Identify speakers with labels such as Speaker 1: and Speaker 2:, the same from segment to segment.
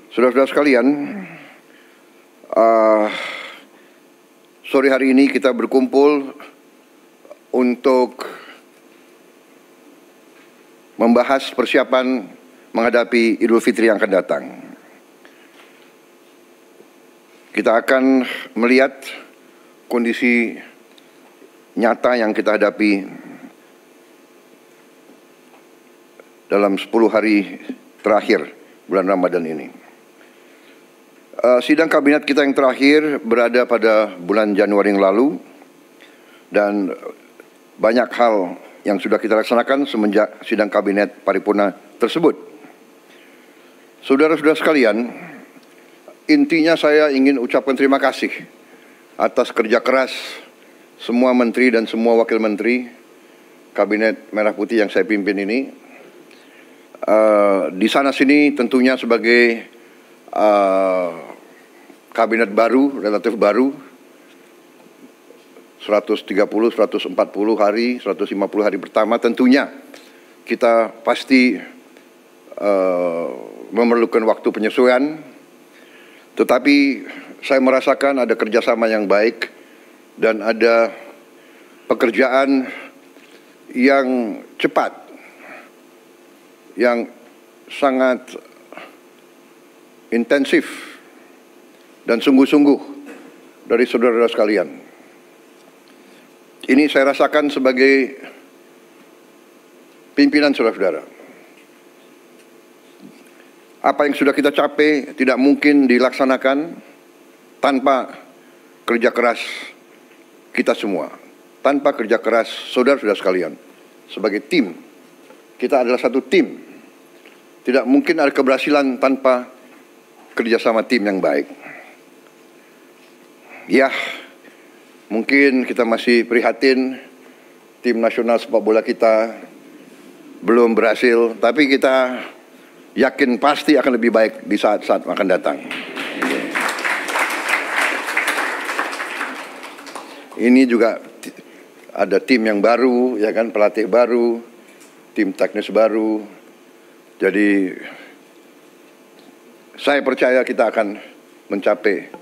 Speaker 1: Saudara-saudara sekalian, sore hari ini kita berkumpul untuk membahas persiapan menghadapi Idul Fitri yang akan datang. Kita akan melihat kondisi nyata yang kita hadapi dalam 10 hari terakhir bulan Ramadan ini. Sidang kabinet kita yang terakhir berada pada bulan Januari yang lalu, dan banyak hal yang sudah kita laksanakan semenjak sidang kabinet paripurna tersebut. Saudara-saudara sekalian, intinya saya ingin ucapkan terima kasih atas kerja keras semua menteri dan semua wakil menteri kabinet Merah Putih yang saya pimpin ini. Di sana sini tentunya sebagai kabinet baru, relatif baru, 130, 140 hari, 150 hari pertama, tentunya kita pasti memerlukan waktu penyesuaian. Tetapi saya merasakan ada kerjasama yang baik dan ada pekerjaan yang cepat, yang sangat intensif dan sungguh-sungguh dari saudara-saudara sekalian. Ini saya rasakan sebagai pimpinan saudara-saudara. Apa yang sudah kita capai tidak mungkin dilaksanakan tanpa kerja keras kita semua, tanpa kerja keras saudara-saudara sekalian. Sebagai tim, kita adalah satu tim. Tidak mungkin ada keberhasilan tanpa kerjasama tim yang baik. Ya, mungkin kita masih prihatin tim nasional sepak bola kita belum berhasil, tapi kita yakin pasti akan lebih baik di saat-saat akan datang. Ini juga ada tim yang baru, ya kan, pelatih baru, tim teknis baru. Jadi saya percaya kita akan mencapai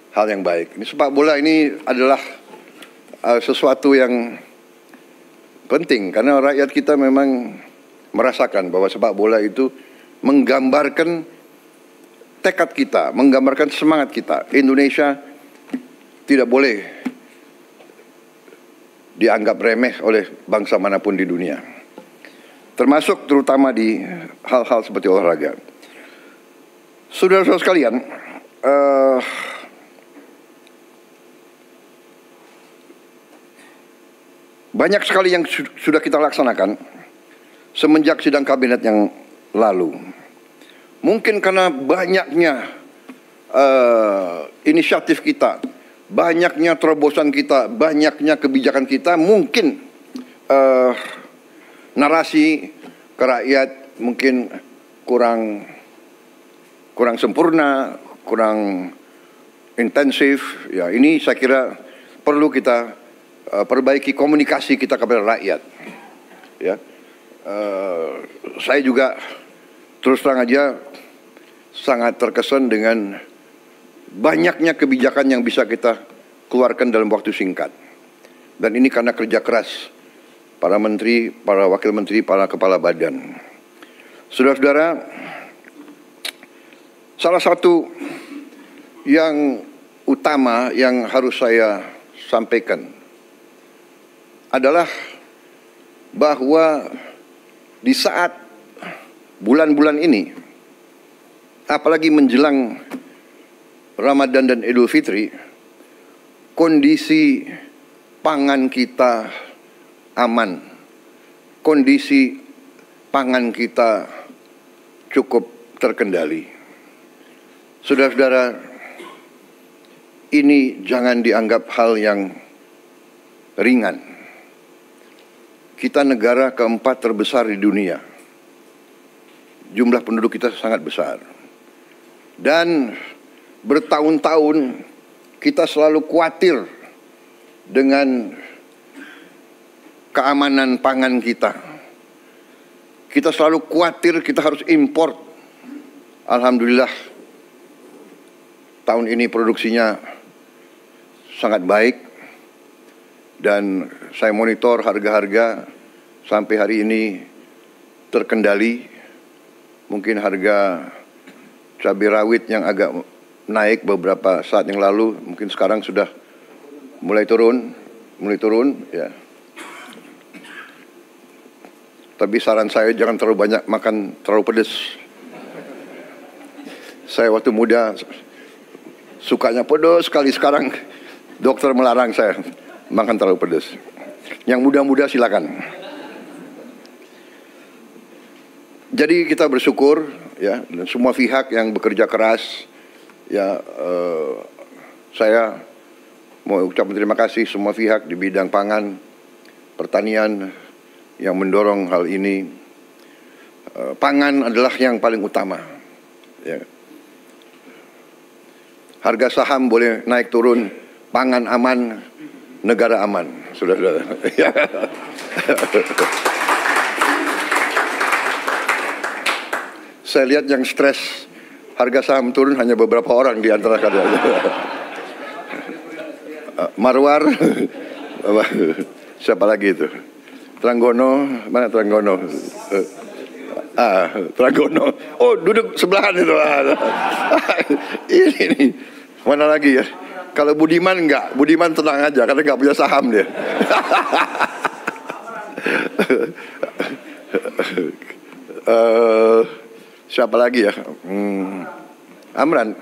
Speaker 1: hal yang baik. Ini sepak bola ini adalah sesuatu yang penting karena rakyat kita memang merasakan bahwa sepak bola itu menggambarkan tekad kita, menggambarkan semangat kita. Indonesia tidak boleh dianggap remeh oleh bangsa manapun di dunia, termasuk terutama di hal-hal seperti olahraga. Saudara-saudara sekalian, banyak sekali yang sudah kita laksanakan semenjak sidang kabinet yang lalu. Mungkin karena banyaknya inisiatif kita, banyaknya terobosan kita, banyaknya kebijakan kita, mungkin narasi ke rakyat mungkin kurang sempurna, kurang intensif. Ya, ini saya kira perlu kita perbaiki komunikasi kita kepada rakyat. Ya, saya juga terus terang aja sangat terkesan dengan banyaknya kebijakan yang bisa kita keluarkan dalam waktu singkat. Dan ini karena kerja keras para menteri, para wakil menteri, para kepala badan. Saudara-saudara, salah satu yang utama yang harus saya sampaikan adalah bahwa di saat bulan-bulan ini, apalagi menjelang Ramadan dan Idul Fitri, kondisi pangan kita aman, kondisi pangan kita cukup terkendali. Saudara-saudara, ini jangan dianggap hal yang ringan. Kita negara keempat terbesar di dunia. Jumlah penduduk kita sangat besar. Dan bertahun-tahun kita selalu khawatir dengan keamanan pangan kita. Kita selalu khawatir kita harus import Alhamdulillah tahun ini produksinya sangat baik dan saya monitor harga-harga sampai hari ini terkendali. Mungkin harga cabai rawit yang agak naik beberapa saat yang lalu, mungkin sekarang sudah mulai turun ya. Tapi saran saya jangan terlalu banyak makan terlalu pedas. Saya waktu muda sukanya pedas sekali, sekarang dokter melarang saya makan terlalu pedas. Yang muda-muda silakan. Jadi kita bersyukur ya, dan semua pihak yang bekerja keras ya, saya mau ucapkan terima kasih semua pihak di bidang pangan, pertanian yang mendorong hal ini. Pangan adalah yang paling utama ya. Harga saham boleh naik turun, pangan aman, negara aman. Sudah. Saya lihat yang stres harga saham turun hanya beberapa orang di antara kalian. Marwar, siapa lagi itu? Tranggono, mana Tranggono? Tranggono. Oh, duduk sebelahan itu. Ini mana lagi ya? Kalau Budiman enggak, Budiman tenang aja karena enggak punya saham dia. Siapa lagi ya? Amran.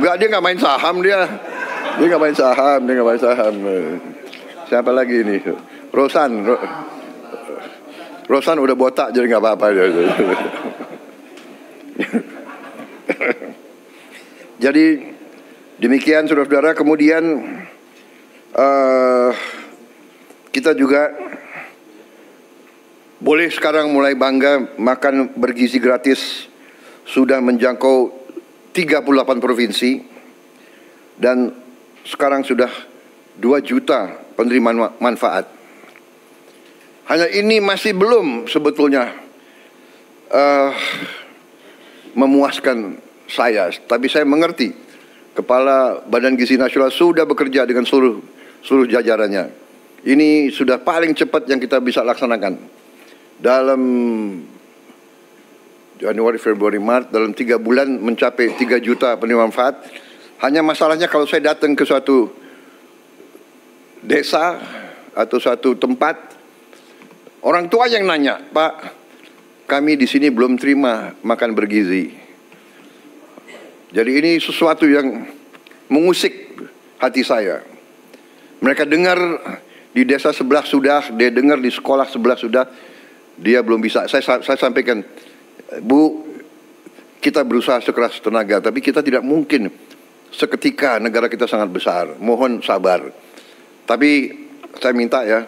Speaker 1: Enggak, dia enggak main saham dia. Dia enggak main saham. Siapa lagi ini? Rosan udah botak jadi nggak apa-apa dia. Jadi demikian saudara-saudara. Kemudian kita juga boleh sekarang mulai bangga makan bergizi gratis sudah menjangkau 38 provinsi dan sekarang sudah 2 juta penerima manfaat. Hanya ini masih belum sebetulnya memuaskan saya, tapi saya mengerti Kepala Badan Gizi Nasional sudah bekerja dengan seluruh jajarannya. Ini sudah paling cepat yang kita bisa laksanakan. Dalam Januari, Februari, Maret, dalam 3 bulan mencapai 3 juta penerima manfaat. Hanya masalahnya kalau saya datang ke suatu desa atau suatu tempat, orang tua yang nanya, Pak, kami di sini belum terima makan bergizi. Jadi ini sesuatu yang mengusik hati saya. Mereka dengar di desa sebelah sudah, dia dengar di sekolah sebelah sudah, dia belum bisa. Saya sampaikan, Bu, kita berusaha sekeras tenaga, tapi kita tidak mungkin seketika, negara kita sangat besar. Mohon sabar. Tapi saya minta ya,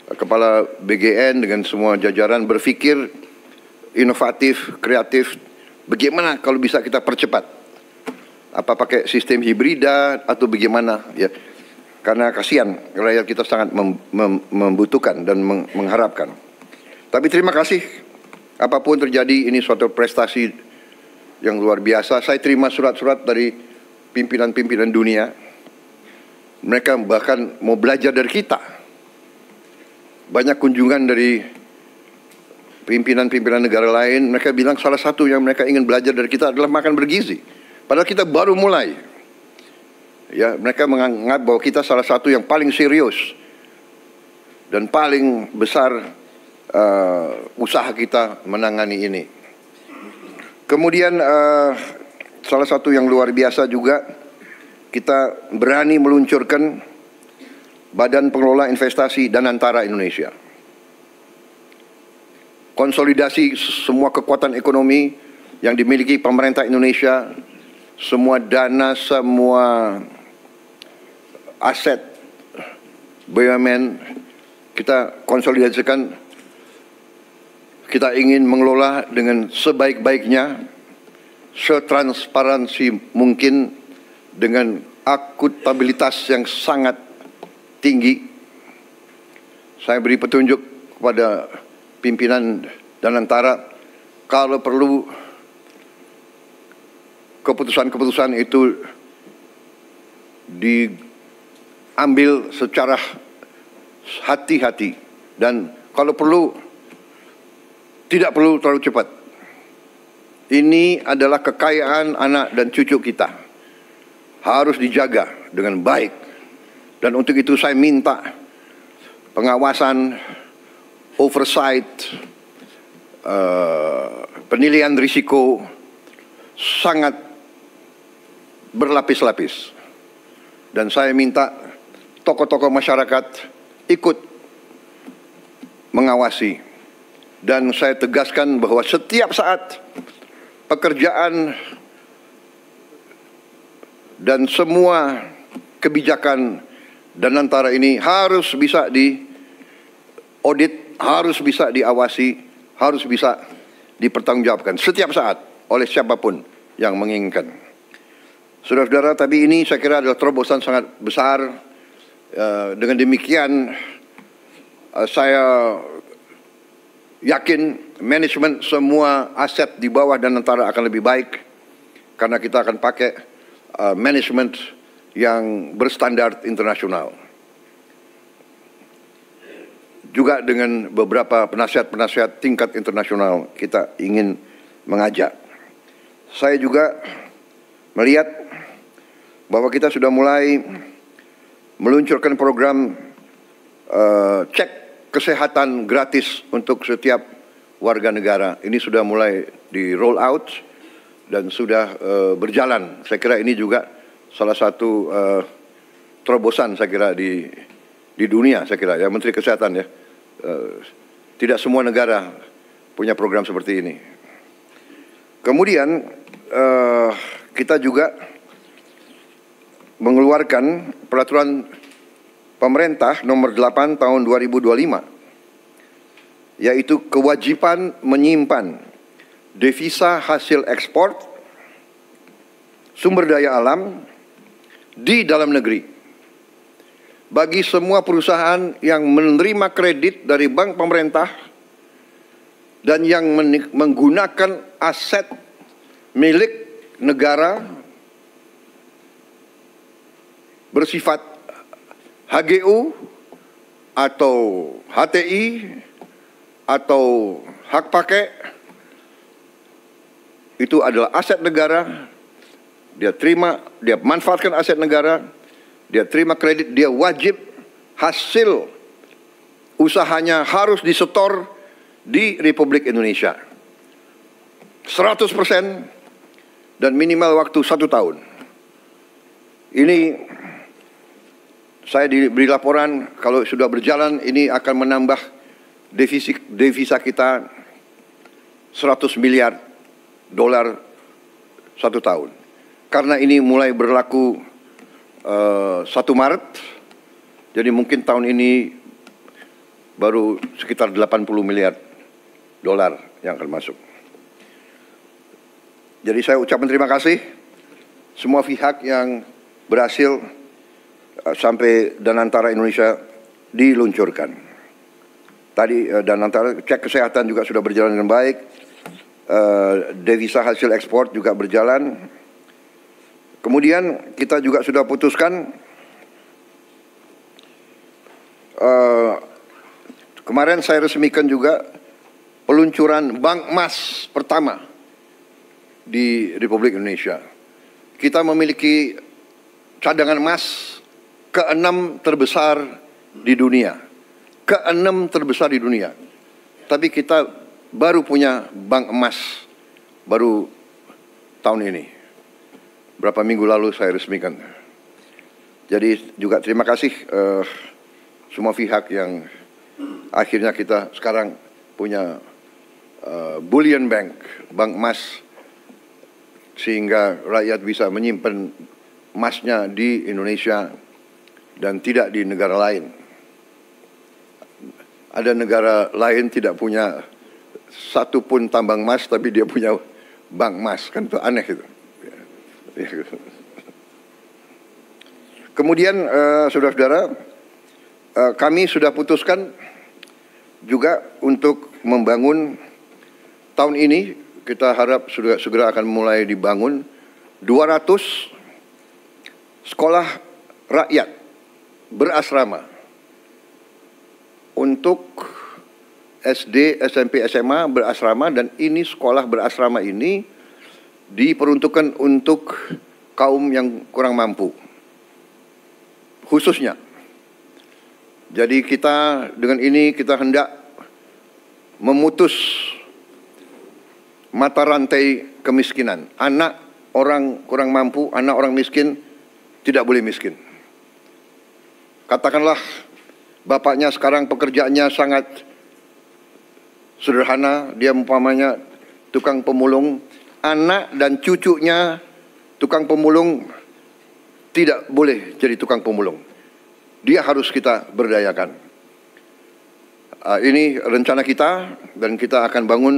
Speaker 1: Kepala BGN dengan semua jajaran berpikir inovatif, kreatif. Bagaimana kalau bisa kita percepat? Apa pakai sistem hibrida atau bagaimana? Ya, karena kasihan rakyat kita sangat membutuhkan dan mengharapkan. Tapi terima kasih. Apapun terjadi, ini suatu prestasi yang luar biasa. Saya terima surat-surat dari pimpinan-pimpinan dunia. Mereka bahkan mau belajar dari kita. Banyak kunjungan dari pimpinan-pimpinan negara lain, mereka bilang salah satu yang mereka ingin belajar dari kita adalah makan bergizi. Padahal kita baru mulai. Ya, mereka menganggap bahwa kita salah satu yang paling serius dan paling besar usaha kita menangani ini. Kemudian salah satu yang luar biasa juga, kita berani meluncurkan Badan Pengelola Investasi Danantara Indonesia. Konsolidasi semua kekuatan ekonomi yang dimiliki pemerintah Indonesia, semua dana, semua aset BUMN, kita konsolidasikan. Kita ingin mengelola dengan sebaik-baiknya, setransparansi mungkin, dengan akuntabilitas yang sangat tinggi. Saya beri petunjuk kepada pimpinan Danantara, kalau perlu keputusan-keputusan itu diambil secara hati-hati dan kalau perlu tidak perlu terlalu cepat. Ini adalah kekayaan anak dan cucu kita. Harus dijaga dengan baik. Dan untuk itu saya minta pengawasan, oversight, penilaian risiko sangat berlapis-lapis. Dan saya minta tokoh-tokoh masyarakat ikut mengawasi. Dan saya tegaskan bahwa setiap saat pekerjaan dan semua kebijakan Danantara ini harus bisa diaudit, harus bisa diawasi, harus bisa dipertanggungjawabkan setiap saat oleh siapapun yang menginginkan. Saudara-saudara, tapi ini saya kira adalah terobosan sangat besar. Dengan demikian, saya yakin manajemen semua aset di bawah Danantara akan lebih baik karena kita akan pakai manajemen yang berstandar internasional. Juga dengan beberapa penasihat-penasihat tingkat internasional kita ingin mengajak. Saya juga melihat bahwa kita sudah mulai meluncurkan program cek kesehatan gratis untuk setiap warga negara. Ini sudah mulai di roll out dan sudah berjalan. Saya kira ini juga salah satu terobosan saya kira di dunia, saya kira ya, Menteri Kesehatan ya. Tidak semua negara punya program seperti ini. Kemudian kita juga mengeluarkan peraturan pemerintah nomor 8 tahun 2025, yaitu kewajiban menyimpan devisa hasil ekspor sumber daya alam di dalam negeri bagi semua perusahaan yang menerima kredit dari bank pemerintah dan yang menggunakan aset milik negara bersifat HGU atau HTI atau hak pakai. Itu adalah aset negara. Dia terima, dia manfaatkan aset negara, dia terima kredit, dia wajib hasil usahanya harus disetor di Republik Indonesia 100% dan minimal waktu 1 tahun. Ini saya diberi laporan kalau sudah berjalan ini akan menambah devisa kita 100 miliar dolar 1 tahun. Karena ini mulai berlaku 1 Maret, jadi mungkin tahun ini baru sekitar 80 miliar dolar yang akan masuk. Jadi saya ucapkan terima kasih semua pihak yang berhasil sampai Danantara Indonesia diluncurkan. Tadi Danantara cek kesehatan juga sudah berjalan dengan baik, devisa hasil ekspor juga berjalan. Kemudian kita juga sudah putuskan kemarin saya resmikan juga peluncuran bank emas pertama di Republik Indonesia. Kita memiliki cadangan emas ke-6 terbesar di dunia. Ke-6 terbesar di dunia. Tapi kita baru punya bank emas baru tahun ini. Berapa minggu lalu saya resmikan. Jadi juga terima kasih semua pihak yang akhirnya kita sekarang punya bullion bank, bank emas, sehingga rakyat bisa menyimpan emasnya di Indonesia dan tidak di negara lain. Ada negara lain tidak punya satu pun tambang emas, tapi dia punya bank emas, kan itu aneh itu. Kemudian saudara-saudara, kami sudah putuskan juga untuk membangun tahun ini, kita harap sudah segera akan mulai dibangun 200 sekolah rakyat berasrama untuk SD, SMP, SMA berasrama, dan ini sekolah berasrama ini diperuntukkan untuk kaum yang kurang mampu khususnya. Jadi kita dengan ini kita hendak memutus mata rantai kemiskinan. Anak orang kurang mampu, anak orang miskin tidak boleh miskin. Katakanlah bapaknya sekarang pekerjaannya sangat sederhana, dia umpamanya tukang pemulung, anak dan cucunya tukang pemulung tidak boleh jadi tukang pemulung. Dia harus kita berdayakan. Ini rencana kita, dan kita akan bangun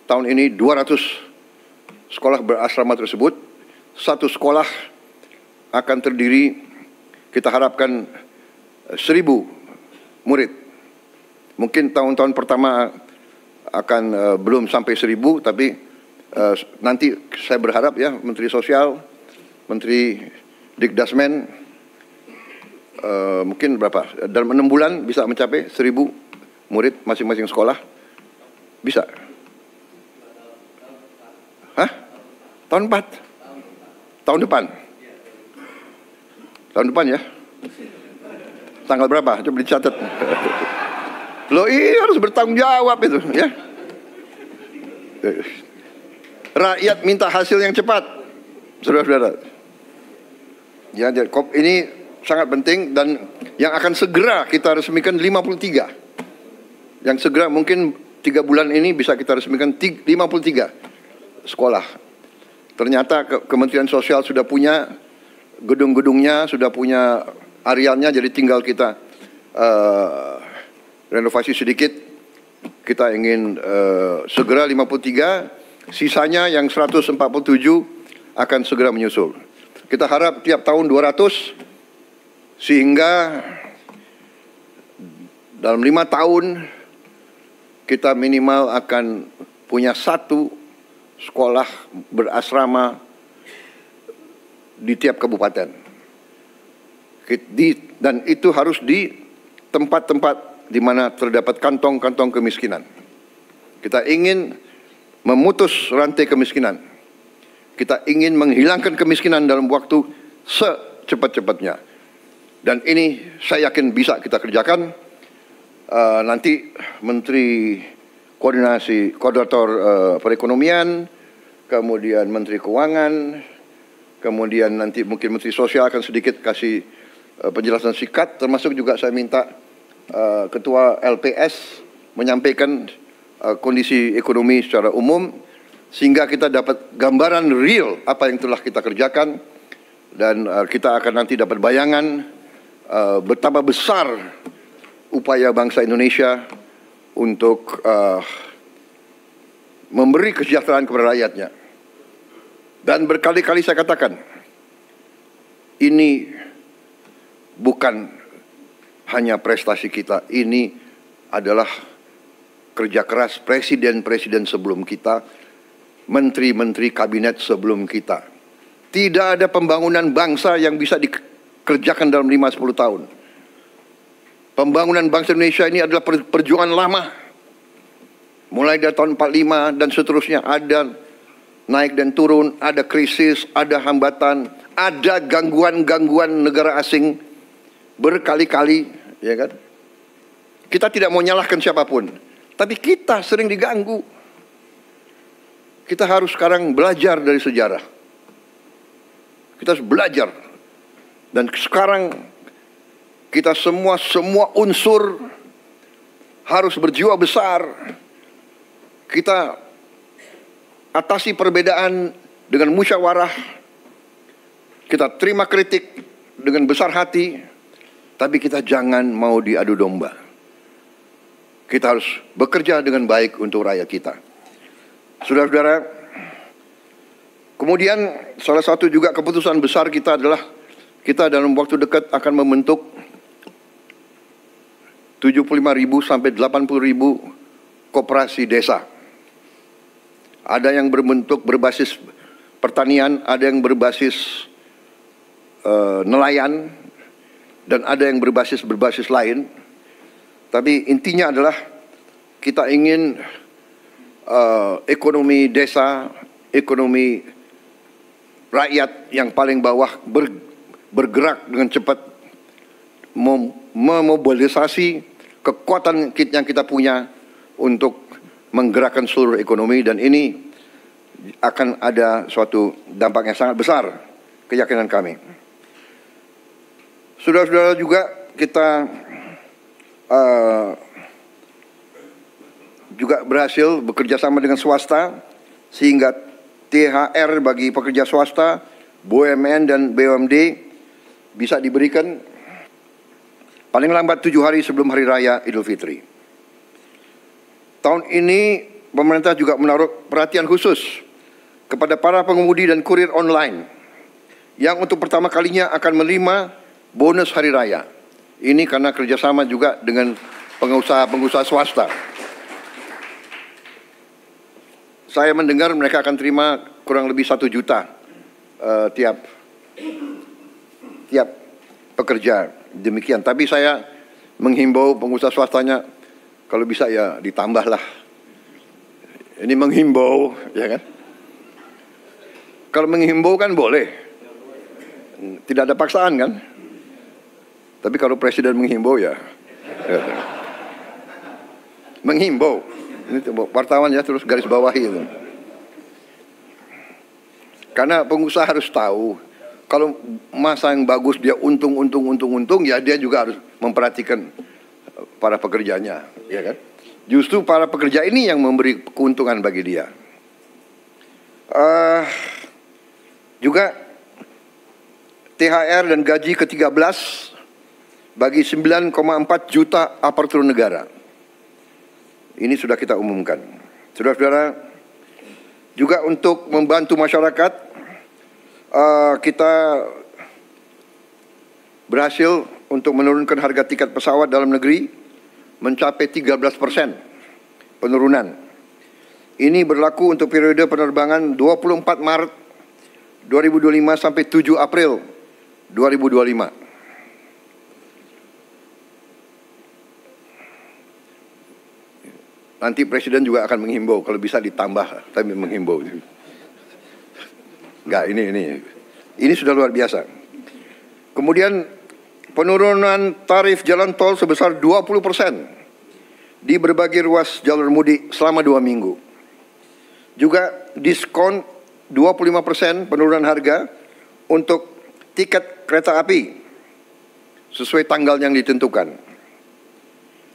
Speaker 1: tahun ini 200 sekolah berasrama tersebut. Satu sekolah akan terdiri, kita harapkan 1.000 murid. Mungkin tahun-tahun pertama akan belum sampai 1.000, tapi nanti saya berharap ya Menteri Sosial, Menteri Dikdasmen, mungkin berapa? Dalam 6 bulan bisa mencapai 1.000 murid masing-masing sekolah. Bisa? Hah? Tahun 4? Tahun depan? Tahun depan ya? Tanggal berapa? Coba dicatat. Loh, ini harus bertanggung jawab itu ya. Rakyat minta hasil yang cepat, saudara-saudara. Ya, ini sangat penting, dan yang akan segera kita resmikan 53. Yang segera mungkin 3 bulan ini bisa kita resmikan 53 sekolah. Ternyata Kementerian Sosial sudah punya gedung-gedungnya, sudah punya arealnya, jadi tinggal kita renovasi sedikit. Kita ingin segera 53, sisanya yang 147 akan segera menyusul. Kita harap tiap tahun 200, sehingga dalam 5 tahun kita minimal akan punya 1 sekolah berasrama di tiap kabupaten. Dan itu harus di tempat-tempat di mana terdapat kantong-kantong kemiskinan. Kita ingin memutus rantai kemiskinan. Kita ingin menghilangkan kemiskinan dalam waktu secepat-cepatnya. Dan ini saya yakin bisa kita kerjakan. Nanti Menteri Koordinator Perekonomian, kemudian Menteri Keuangan, kemudian nanti mungkin Menteri Sosial akan sedikit kasih penjelasan singkat, termasuk juga saya minta Ketua LPS menyampaikan kondisi ekonomi secara umum, sehingga kita dapat gambaran real apa yang telah kita kerjakan, dan kita akan nanti dapat bayangan betapa besar upaya bangsa Indonesia untuk memberi kesejahteraan kepada rakyatnya. Dan berkali-kali saya katakan, ini bukan hanya prestasi kita, ini adalah kerja keras presiden-presiden sebelum kita, menteri-menteri kabinet sebelum kita. Tidak ada pembangunan bangsa yang bisa dikerjakan dalam 5-10 tahun. Pembangunan bangsa Indonesia ini adalah perjuangan lama. Mulai dari tahun 45 dan seterusnya, ada naik dan turun, ada krisis, ada hambatan, ada gangguan-gangguan negara asing berkali-kali, ya kan? Kita tidak mau nyalahkan siapapun, tapi kita sering diganggu. Kita harus sekarang belajar dari sejarah. Kita harus belajar. Dan sekarang kita semua unsur harus berjiwa besar. Kita atasi perbedaan dengan musyawarah. Kita terima kritik dengan besar hati, tapi kita jangan mau diadu domba. Kita harus bekerja dengan baik untuk rakyat kita. Saudara-saudara, kemudian salah satu juga keputusan besar kita adalah kita dalam waktu dekat akan membentuk 75.000 sampai 80.000 koperasi desa. Ada yang berbentuk berbasis pertanian, ada yang berbasis nelayan, dan ada yang berbasis lain. Tapi intinya adalah kita ingin ekonomi desa, ekonomi rakyat yang paling bawah bergerak dengan cepat, memobilisasi kekuatan yang kita punya untuk menggerakkan seluruh ekonomi, dan ini akan ada suatu dampak yang sangat besar, keyakinan kami. Saudara-saudara, juga kita juga berhasil bekerja sama dengan swasta sehingga THR bagi pekerja swasta, BUMN dan BUMD bisa diberikan paling lambat 7 hari sebelum Hari Raya Idul Fitri. Tahun ini pemerintah juga menaruh perhatian khusus kepada para pengemudi dan kurir online yang untuk pertama kalinya akan menerima bonus Hari Raya. Ini karena kerjasama juga dengan pengusaha-pengusaha swasta. Saya mendengar mereka akan terima kurang lebih 1 juta tiap pekerja, demikian. Tapi saya menghimbau pengusaha swastanya, kalau bisa ya ditambahlah. Ini menghimbau, ya kan? Kalau menghimbau kan boleh, tidak ada paksaan kan? Tapi kalau presiden menghimbau ya, menghimbau. Ini wartawan ya, terus garis bawahi itu. Karena pengusaha harus tahu, kalau masa yang bagus dia untung, ya dia juga harus memperhatikan para pekerjanya, ya kan? Justru para pekerja ini yang memberi keuntungan bagi dia. Juga THR dan gaji ke-13 bagi 9,4 juta aparatur negara. Ini sudah kita umumkan. Saudara-saudara, juga untuk membantu masyarakat, kita berhasil untuk menurunkan harga tiket pesawat dalam negeri mencapai 13% penurunan. Ini berlaku untuk periode penerbangan 24 Maret 2025 sampai 7 April 2025. Nanti Presiden juga akan menghimbau, kalau bisa ditambah, tapi menghimbau. Enggak, ini sudah luar biasa. Kemudian penurunan tarif jalan tol sebesar 20% di berbagai ruas jalur mudik selama 2 minggu. Juga diskon 25% penurunan harga untuk tiket kereta api sesuai tanggal yang ditentukan.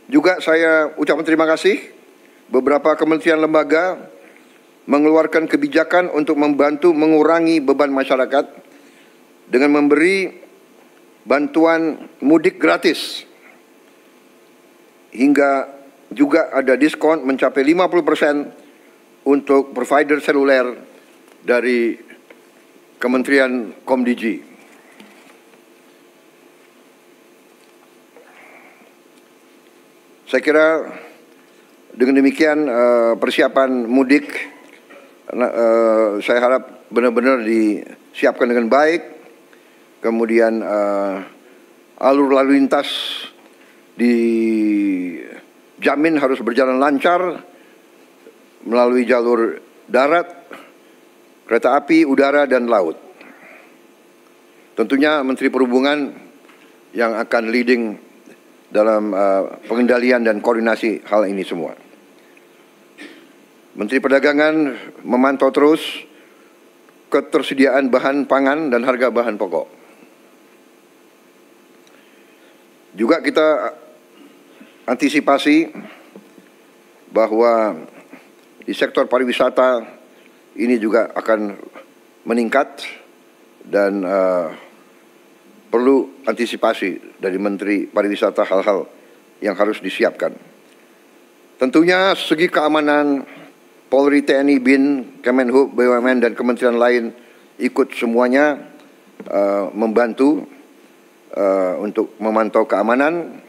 Speaker 1: Juga saya ucapkan terima kasih, beberapa kementerian lembaga mengeluarkan kebijakan untuk membantu mengurangi beban masyarakat dengan memberi bantuan mudik gratis, hingga juga ada diskon mencapai 50% untuk provider seluler dari Kementerian Komdigi. Saya kira dengan demikian persiapan mudik, saya harap benar-benar disiapkan dengan baik. Kemudian alur lalu lintas dijamin harus berjalan lancar melalui jalur darat, kereta api, udara, dan laut. Tentunya Menteri Perhubungan yang akan leading dalam pengendalian dan koordinasi hal ini semua. Menteri Perdagangan memantau terus ketersediaan bahan pangan dan harga bahan pokok. Juga kita antisipasi bahwa di sektor pariwisata ini juga akan meningkat, dan perlu antisipasi dari Menteri Pariwisata hal-hal yang harus disiapkan. Tentunya segi keamanan, Polri, TNI, BIN, Kemenhub, BUMN, dan kementerian lain ikut semuanya membantu untuk memantau keamanan.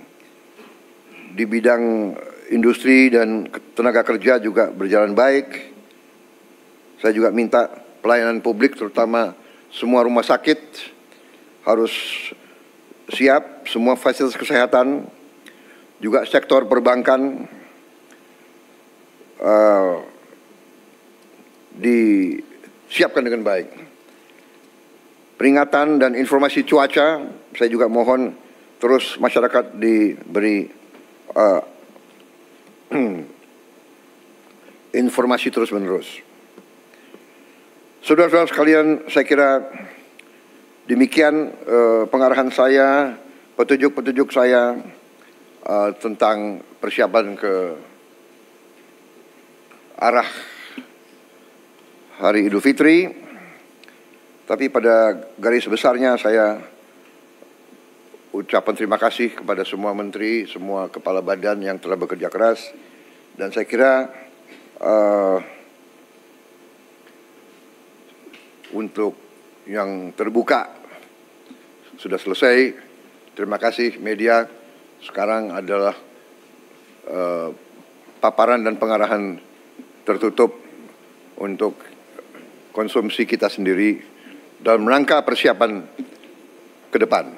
Speaker 1: Di bidang industri dan tenaga kerja juga berjalan baik. Saya juga minta pelayanan publik, terutama semua rumah sakit harus siap, semua fasilitas kesehatan, juga sektor perbankan disiapkan dengan baik. Peringatan dan informasi cuaca, saya juga mohon terus masyarakat diberi informasi terus-menerus. Saudara-saudara sekalian, saya kira demikian pengarahan saya, petunjuk-petunjuk saya tentang persiapan ke arah Hari Idul Fitri. Tapi pada garis besarnya saya ucapan terima kasih kepada semua menteri, semua kepala badan yang telah bekerja keras. Dan saya kira untuk yang terbuka sudah selesai. Terima kasih media. Sekarang adalah paparan dan pengarahan tertutup untuk konsumsi kita sendiri dalam rangka persiapan ke depan.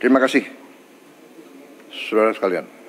Speaker 1: Terima kasih, saudara sekalian.